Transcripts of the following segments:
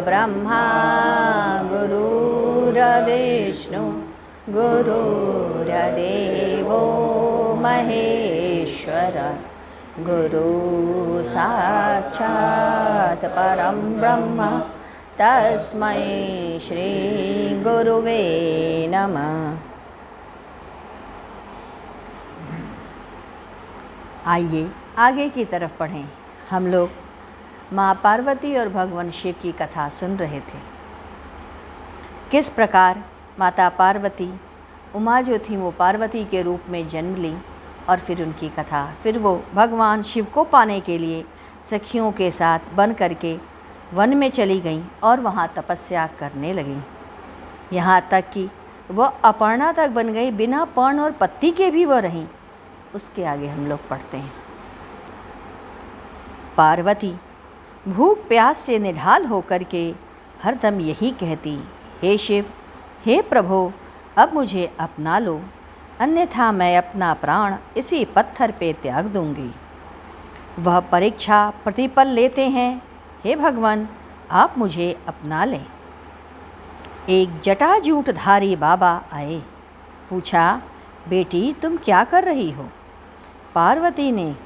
गुरुर्ब्रह्मा गुरुर्विष्णु गुरुर्देवो महेश्वर गुरु साक्षात् परं ब्रह्म तस्मै श्री गुरुवे नमः। आइए आगे की तरफ पढ़ें। हम लोग माँ पार्वती और भगवान शिव की कथा सुन रहे थे। किस प्रकार माता पार्वती, उमा जो थी वो पार्वती के रूप में जन्म ली और फिर उनकी कथा, फिर वो भगवान शिव को पाने के लिए सखियों के साथ बन करके वन में चली गईं और वहाँ तपस्या करने लगीं। यहाँ तक कि वह अपर्णा तक बन गई, बिना पर्ण और पत्ती के भी वह रहीं। उसके आगे हम लोग पढ़ते हैं। पार्वती भूख प्यास से निढाल होकर के हरदम यही कहती, हे शिव, हे प्रभु, अब मुझे अपना लो, अन्यथा मैं अपना प्राण इसी पत्थर पे त्याग दूंगी। वह परीक्षा प्रतिपल लेते हैं, हे भगवान, आप मुझे अपना लें। एक जटाजूटधारी बाबा आए। पूछा, बेटी तुम क्या कर रही हो? पार्वती ने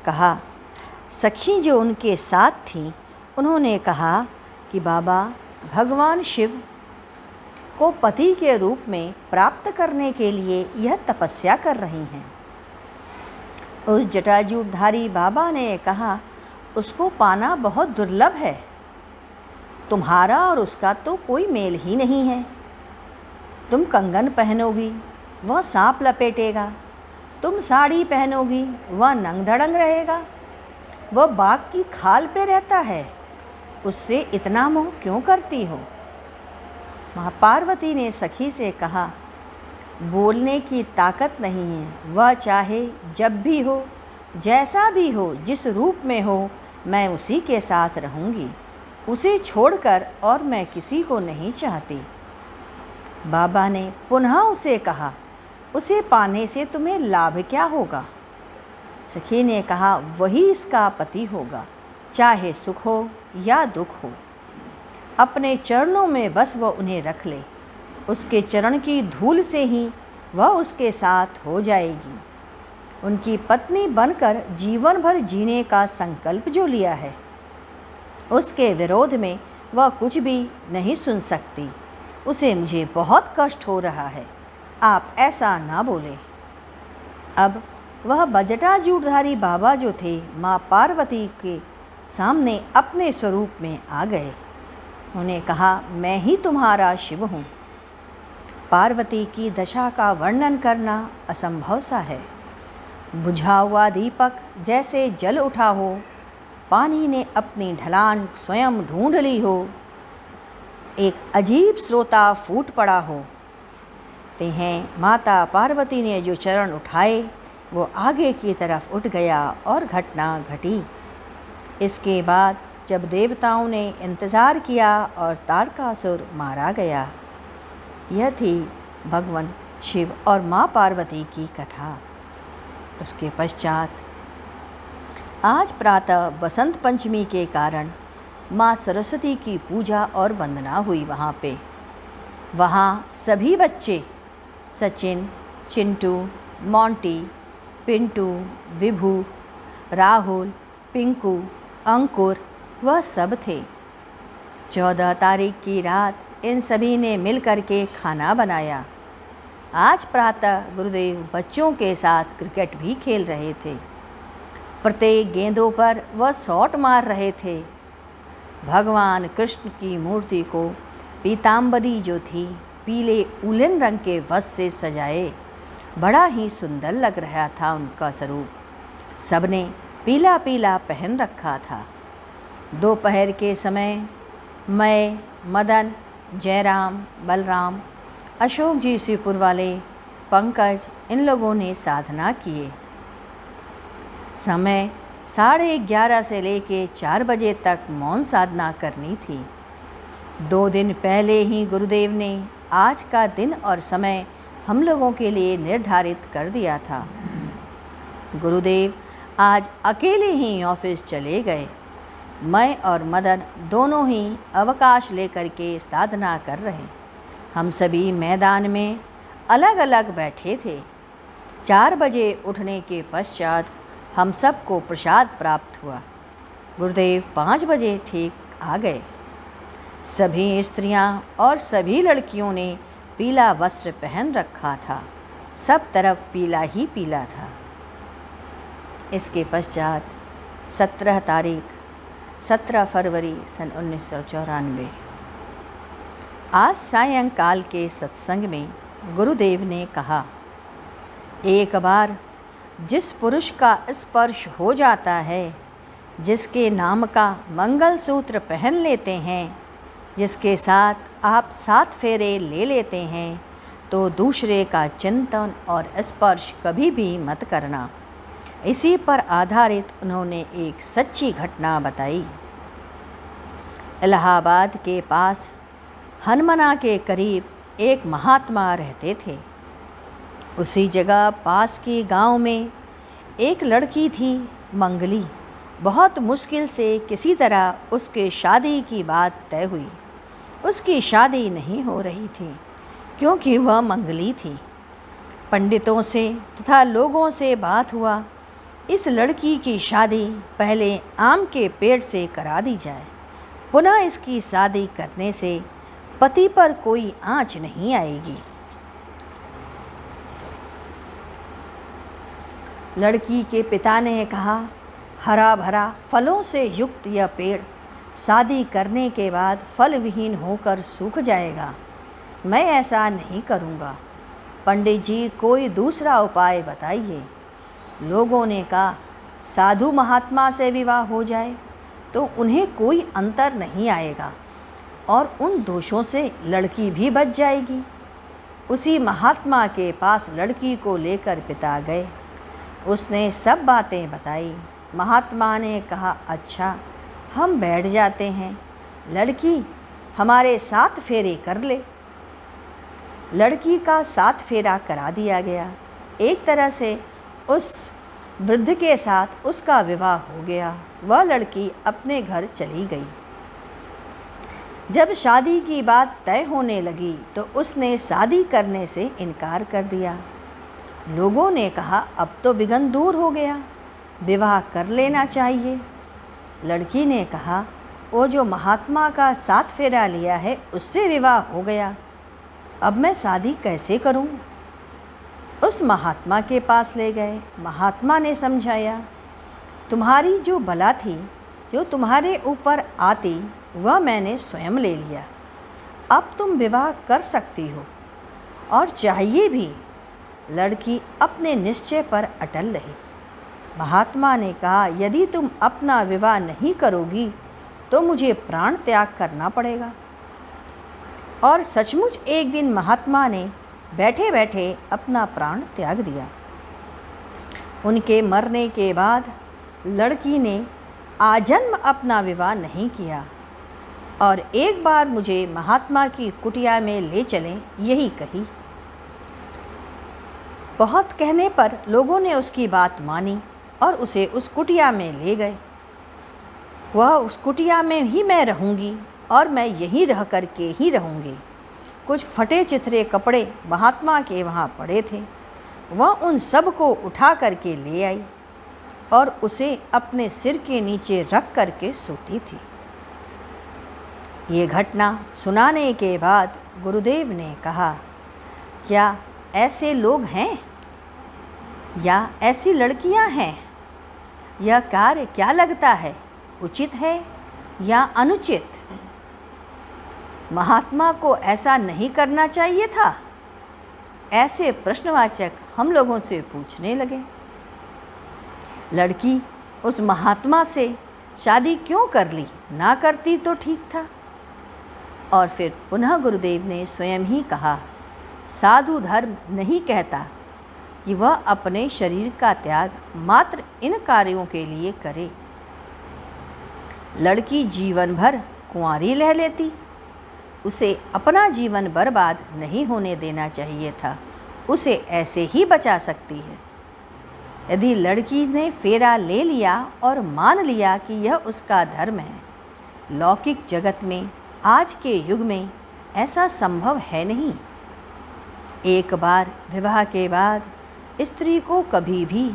कहा, सखी जो उनके साथ थीं उन्होंने कहा कि बाबा भगवान शिव को पति के रूप में प्राप्त करने के लिए यह तपस्या कर रही हैं। उस जटाजूटधारी बाबा ने कहा, उसको पाना बहुत दुर्लभ है। तुम्हारा और उसका तो कोई मेल ही नहीं है। तुम कंगन पहनोगी, वह सांप लपेटेगा। तुम साड़ी पहनोगी, वह नंग धड़ंग रहेगा। वह बाघ की खाल पे रहता है, उससे इतना मोह क्यों करती हो? माँ पार्वती ने सखी से कहा, बोलने की ताकत नहीं है। वह चाहे जब भी हो, जैसा भी हो, जिस रूप में हो, मैं उसी के साथ रहूँगी। उसे छोड़कर और मैं किसी को नहीं चाहती। बाबा ने पुनः उसे कहा, उसे पाने से तुम्हें लाभ क्या होगा? सखी ने कहा, वही इसका पति होगा, चाहे सुख हो या दुख हो। अपने चरणों में बस वह उन्हें रख ले, उसके चरण की धूल से ही वह उसके साथ हो जाएगी। उनकी पत्नी बनकर जीवन भर जीने का संकल्प जो लिया है, उसके विरोध में वह कुछ भी नहीं सुन सकती। उसे मुझे बहुत कष्ट हो रहा है, आप ऐसा ना बोलें। अब वह जटाजूटधारी बाबा जो थे माँ पार्वती के सामने अपने स्वरूप में आ गए। उन्होंने कहा, मैं ही तुम्हारा शिव हूँ। पार्वती की दशा का वर्णन करना असंभव सा है। बुझा हुआ दीपक जैसे जल उठा हो, पानी ने अपनी ढलान स्वयं ढूंढ ली हो, एक अजीब स्रोता फूट पड़ा हो। ते हैं माता पार्वती ने जो चरण उठाए वो आगे की तरफ उठ गया और घटना घटी। इसके बाद जब देवताओं ने इंतज़ार किया और तारकासुर मारा गया। यह थी भगवान शिव और माँ पार्वती की कथा। उसके पश्चात आज प्रातः बसंत पंचमी के कारण माँ सरस्वती की पूजा और वंदना हुई। वहाँ सभी बच्चे सचिन, चिंटू, मोंटी, पिंटू, विभू, राहुल, पिंकू, अंकुर वह सब थे। 14 तारीख की रात इन सभी ने मिल कर के खाना बनाया। आज प्रातः गुरुदेव बच्चों के साथ क्रिकेट भी खेल रहे थे। प्रत्येक गेंदों पर वह शॉट मार रहे थे। भगवान कृष्ण की मूर्ति को पीताम्बरी जो थी पीले उलन रंग के वस्त्र से सजाए बड़ा ही सुंदर लग रहा था उनका स्वरूप। सबने पीला पीला पहन रखा था। दोपहर के समय मैं, मदन, जयराम, बलराम, अशोक जी श्रीपुर वाले, पंकज, इन लोगों ने साधना किए। समय 11:30 से लेके 4 बजे तक मौन साधना करनी थी। 2 दिन पहले ही गुरुदेव ने आज का दिन और समय हम लोगों के लिए निर्धारित कर दिया था। गुरुदेव आज अकेले ही ऑफिस चले गए। मैं और मदन दोनों ही अवकाश लेकर के साधना कर रहे। हम सभी मैदान में अलग अलग बैठे थे। 4 बजे उठने के पश्चात हम सबको प्रसाद प्राप्त हुआ। गुरुदेव 5 बजे ठीक आ गए। सभी स्त्रियां और सभी लड़कियों ने पीला वस्त्र पहन रखा था। सब तरफ पीला ही पीला था। इसके पश्चात 17 फरवरी सन 1994 आज सायंकाल के सत्संग में गुरुदेव ने कहा, एक बार जिस पुरुष का स्पर्श हो जाता है, जिसके नाम का मंगलसूत्र पहन लेते हैं, जिसके साथ आप 7 फेरे ले लेते हैं, तो दूसरे का चिंतन और स्पर्श कभी भी मत करना। इसी पर आधारित उन्होंने एक सच्ची घटना बताई। इलाहाबाद के पास हनुमना के करीब एक महात्मा रहते थे। उसी जगह पास के गांव में एक लड़की थी, मंगली। बहुत मुश्किल से किसी तरह उसके शादी की बात तय हुई। उसकी शादी नहीं हो रही थी क्योंकि वह मंगली थी। पंडितों से तथा लोगों से बात हुआ, इस लड़की की शादी पहले आम के पेड़ से करा दी जाए। पुनः इसकी शादी करने से पति पर कोई आँच नहीं आएगी। लड़की के पिता ने कहा, हरा भरा फलों से युक्त यह पेड़ शादी करने के बाद फल विहीन होकर सूख जाएगा। मैं ऐसा नहीं करूँगा। पंडित जी कोई दूसरा उपाय बताइए। लोगों ने कहा, साधु महात्मा से विवाह हो जाए तो उन्हें कोई अंतर नहीं आएगा और उन दोषों से लड़की भी बच जाएगी। उसी महात्मा के पास लड़की को लेकर पिता गए। उसने सब बातें बताई। महात्मा ने कहा, अच्छा हम बैठ जाते हैं, लड़की हमारे 7 फेरे कर ले। लड़की का 7 फेरा करा दिया गया। एक तरह से उस वृद्ध के साथ उसका विवाह हो गया। वह लड़की अपने घर चली गई। जब शादी की बात तय होने लगी तो उसने शादी करने से इनकार कर दिया। लोगों ने कहा, अब तो विघ्न दूर हो गया, विवाह कर लेना चाहिए। लड़की ने कहा, वो जो महात्मा का 7 फेरा लिया है उससे विवाह हो गया, अब मैं शादी कैसे करूं? उस महात्मा के पास ले गए। महात्मा ने समझाया, तुम्हारी जो बला थी, जो तुम्हारे ऊपर आती, वह मैंने स्वयं ले लिया। अब तुम विवाह कर सकती हो और चाहिए भी। लड़की अपने निश्चय पर अटल रही। महात्मा ने कहा, यदि तुम अपना विवाह नहीं करोगी तो मुझे प्राण त्याग करना पड़ेगा। और सचमुच एक दिन महात्मा ने बैठे बैठे अपना प्राण त्याग दिया। उनके मरने के बाद लड़की ने आजन्म अपना विवाह नहीं किया और एक बार मुझे महात्मा की कुटिया में ले चलें, यही कही। बहुत कहने पर लोगों ने उसकी बात मानी और उसे उस कुटिया में ले गए। वह उस कुटिया में ही मैं रहूँगी और मैं यहीं रह कर के ही रहूँगी। कुछ फटे चिथरे कपड़े महात्मा के वहाँ पड़े थे। वह उन सब को उठा करके ले आई और उसे अपने सिर के नीचे रख करके सोती थी। ये घटना सुनाने के बाद गुरुदेव ने कहा, क्या ऐसे लोग हैं या ऐसी लड़कियां हैं? यह कार्य क्या लगता है, उचित है या अनुचित? महात्मा को ऐसा नहीं करना चाहिए था? ऐसे प्रश्नवाचक हम लोगों से पूछने लगे। लड़की उस महात्मा से शादी क्यों कर ली? ना करती तो ठीक था। और फिर पुनः गुरुदेव ने स्वयं ही कहा, साधु धर्म नहीं कहता कि वह अपने शरीर का त्याग मात्र इन कार्यों के लिए करे। लड़की जीवन भर कुंवारी रह लेती, उसे अपना जीवन बर्बाद नहीं होने देना चाहिए था। उसे ऐसे ही बचा सकती है। यदि लड़की ने फेरा ले लिया और मान लिया कि यह उसका धर्म है, लौकिक जगत में आज के युग में ऐसा संभव है नहीं। एक बार विवाह के बाद स्त्री को कभी भी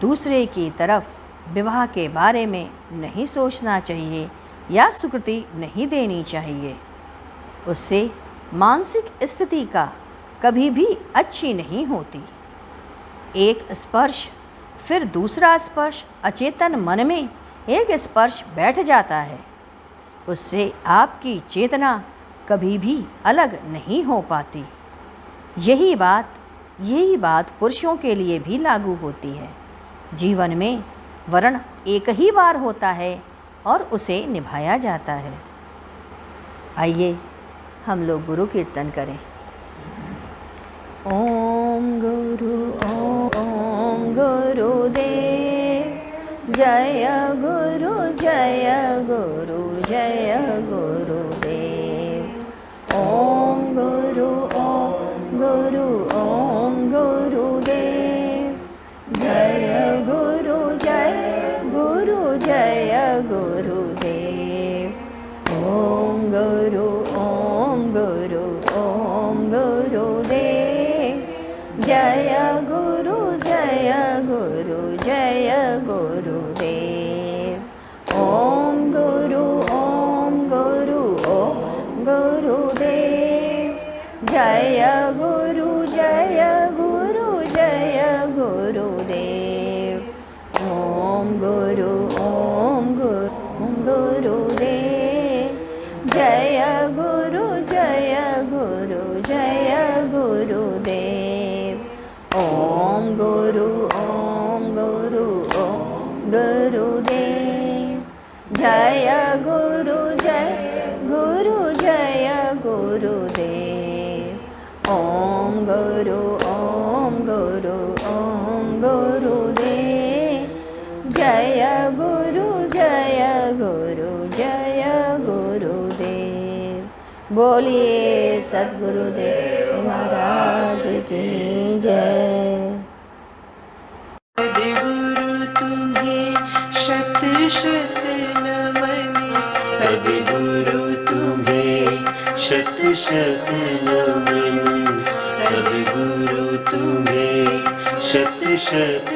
दूसरे की तरफ विवाह के बारे में नहीं सोचना चाहिए या स्वीकृति नहीं देनी चाहिए। उससे मानसिक स्थिति का कभी भी अच्छी नहीं होती। एक स्पर्श, फिर दूसरा स्पर्श, अचेतन मन में एक स्पर्श बैठ जाता है, उससे आपकी चेतना कभी भी अलग नहीं हो पाती। यही बात पुरुषों के लिए भी लागू होती है। जीवन में वरण एक ही बार होता है और उसे निभाया जाता है। आइए हम लोग गुरु कीर्तन करें। ओम गुरुदेव जय गुरु जय गुरु जय गुरुदेव। ओम गुरु ओम गुरुदेव जय गुरु जय गुरुदेव। ओम गुरु गुरुदेव जय गुरु जय गुरुदेव। ओम गुरु गुरुदेव जय गुरु जय गुरुदेव। ओम गुरु गुरुदेव जय गुरु जय गुरुदेव। ओम गुरु गुरुदेव जय गुरु जय गुरुदेव। ओम गुरु गुरुदेव जय गुरु जय गुरुदेव। बोलिए सद्गुरुदेव महाराज की जय। सद्गुरु तुम्हें शत शत नमन। सद्गुरु तुम्हें शत शत नमन। सद्गुरु तुम्हें शत शत